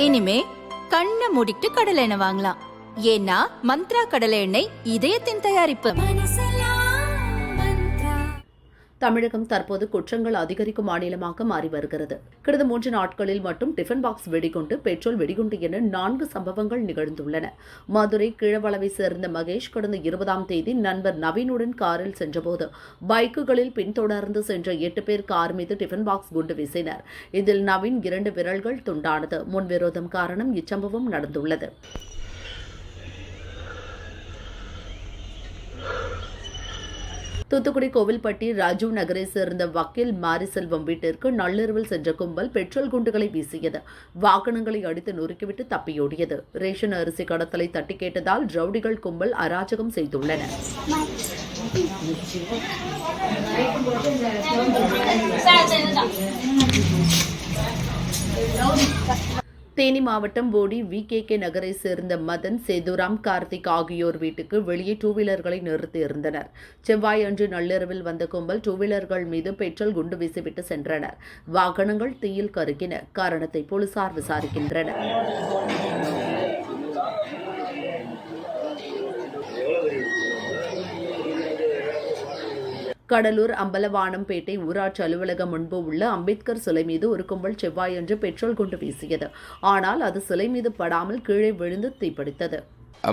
இனிமே கண்ணை மூடிட்டு கடலை எண்ணெய் வாங்கலாம். ஏன்னா மந்த்ரா கடலை எண்ணெய் இதயத்தின் தயாரிப்பு. தமிழகம் தற்போது குற்றங்கள் அதிகரிக்கும் மாநிலமாக மாறி வருகிறது. கடந்த 3 நாட்களில் மட்டும் டிஃபன் பாக்ஸ் வெடிகுண்டு, பெட்ரோல் வெடிகுண்டு என 4 சம்பவங்கள் நிகழ்ந்துள்ளன. மதுரை கிழவளவை சேர்ந்த மகேஷ் கடந்த 20ஆம் தேதி நண்பர் நவீனுடன் காரில் சென்றபோது பைக்குகளில் பின்தொடர்ந்து சென்ற 8 பேர் கார் மீது டிஃபன் பாக்ஸ் குண்டு வீசினர். இதில் நவீன் 2 விரல்கள் துண்டானது. முன்விரோதம் காரணம் இச்சம்பவம் நடந்துள்ளது. தூத்துக்குடி கோவில்பட்டி ராஜீவ் நகரை சேர்ந்த வக்கீல் மாரிசெல்வம் வீட்டிற்கு நள்ளிரவில் சென்ற கும்பல் பெட்ரோல் குண்டுகளை வீசியது. வாகனங்களை அடித்து நொறுக்கிவிட்டு தப்பியோடியது. ரேஷன் அரிசி கடத்தலை தட்டி கேட்டதால் ரவுடிகள் கும்பல் அராஜகம் செய்துள்ளனர். தேனி மாவட்டம் போடி VKK நகரை சேர்ந்த மதன், சேதுராம், கார்த்திக் ஆகியோர் வீட்டுக்கு வெளியே 2 வீலர்களை நிறுத்தியிருந்தனர். செவ்வாய் அன்று நள்ளிரவில் வந்த கும்பல் 2 வீலர்கள் மீது பெட்ரோல் குண்டு வீசிவிட்டு சென்றனர். வாகனங்கள் தீயில் கருகின. காரணத்தை போலீசார் விசாரிக்கின்றனர். கடலூர் அம்பலவானம்பேட்டை ஊராட்சி அலுவலகம் முன்பு உள்ள அம்பேத்கர் சிலை மீது ஒரு கும்பல் செவ்வாயன்று பெட்ரோல் குண்டு வீசியது. ஆனால் அது சிலை மீது படாமல் கீழே விழுந்து தீப்பிடித்தது.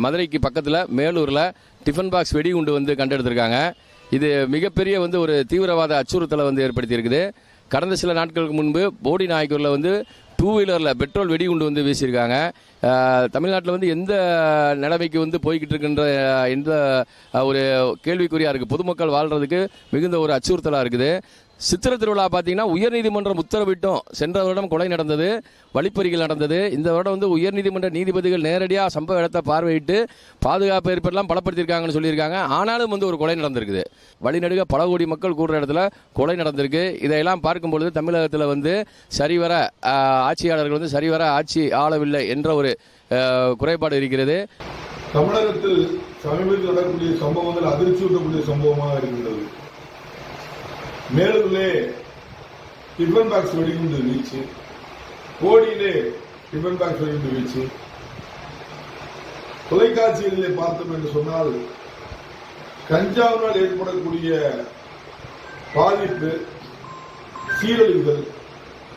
மதுரைக்கு பக்கத்தில் மேலூரில் டிஃபன் பாக்ஸ் வெடிகுண்டு கண்டெடுத்திருக்காங்க. இது மிகப்பெரிய ஒரு தீவிரவாத அச்சுறுத்தலை ஏற்படுத்தி இருக்குது. கடந்த சில நாட்களுக்கு முன்பு போடி நாயக்கூரில் 2 வீலரில் பெட்ரோல் வெடிகுண்டு வீசியிருக்காங்க. தமிழ்நாட்டில் எந்த நிலைமைக்கு போய்கிட்டு இருக்கின்ற எந்த ஒரு கேள்விக்குறியாக இருக்குது. பொதுமக்கள் வாழ்கிறதுக்கு மிகுந்த ஒரு அச்சுறுத்தலாக இருக்குது. சித்திரை திருவிழா பார்த்தீங்கன்னா உயர்நீதிமன்றம் உத்தரவிட்டும் சென்ற வருடம் கொலை நடந்தது, வழிப்பறிகள் நடந்தது. இந்த வருடம் உயர்நீதிமன்ற நீதிபதிகள் நேரடியாக சம்பவ இடத்தை பார்வையிட்டு பாதுகாப்பு ஏற்படலாம் பலப்படுத்தியிருக்காங்கன்னு சொல்லியிருக்காங்க. ஆனாலும் ஒரு கொலை நடந்திருக்குது. வழிநடுக பல கோடி மக்கள் கூடுற இடத்துல கொலை நடந்திருக்கு. இதையெல்லாம் பார்க்கும்பொழுது தமிழகத்தில் சரிவர ஆட்சியாளர்கள் சரிவர ஆட்சி ஆளவில்லை என்ற ஒரு குறைபாடு இருக்கிறது. தமிழகத்தில் சமீபத்தில் நடக்கக்கூடிய சம்பவங்கள் அதிர்ச்சி ஊட்டக்கூடிய சம்பவமாக இருக்கின்றது. மேலூரிலே டிஃபன் பாக்ஸ் வெடிகுண்டு வீச்சு, போடியிலே டிஃபன் பாக்ஸ் வெடிகுண்டு வீச்சு, தொலைக்காட்சிகளிலே பார்த்தோம் என்று சொன்னால் கஞ்சாவினால் ஏற்படக்கூடிய பாதிப்பு, சீரழிவுகள்,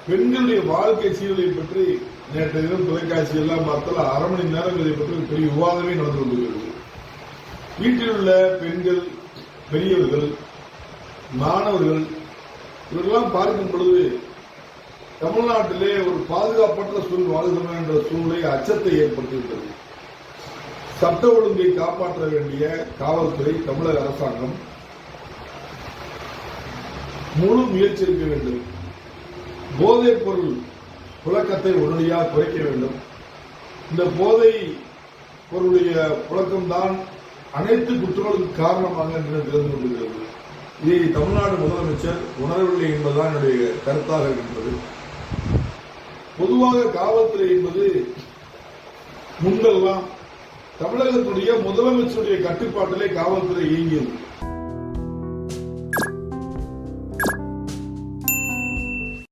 பெண்களுடைய வாழ்க்கை சீரழிவை பற்றி நேற்று தினம் தொலைக்காட்சி எல்லாம் பார்த்தால் 1/2 மணி நேரம் இதை பற்றி பெரிய விவாதமே நடந்து கொண்டிருக்கிறது. வீட்டில் உள்ள பெண்கள், பெரியவர்கள், மாணவர்கள் இவர்களெல்லாம் பார்க்கும் பொழுது தமிழ்நாட்டிலே ஒரு பாதுகாப்பற்ற சூழல் வாழ்கிறோம் என்ற சூழ்நிலை அச்சத்தை ஏற்படுத்திவிட்டது. சட்ட ஒழுங்கை காப்பாற்ற வேண்டிய காவல்துறை, தமிழக அரசாங்கம் முழு முயற்சி எடுக்க வேண்டும். போதைப் பொருள் புழக்கத்தை உடனடியாக குறைக்க வேண்டும். இந்த போதை பொருளுடைய புழக்கம்தான் அனைத்து குற்றங்களுக்கும் காரணமாக தெரிந்து கொண்டிருக்கிறது. இதை தமிழ்நாடு முதலமைச்சர் உணரவில்லை என்பதுதான் என்னுடைய கருத்தாக இருக்கின்றது. பொதுவாக காவல்துறை என்பது முன்பெல்லாம் தமிழகத்துடைய முதலமைச்சருடைய கட்டுப்பாட்டிலே காவல்துறை இயங்கியது.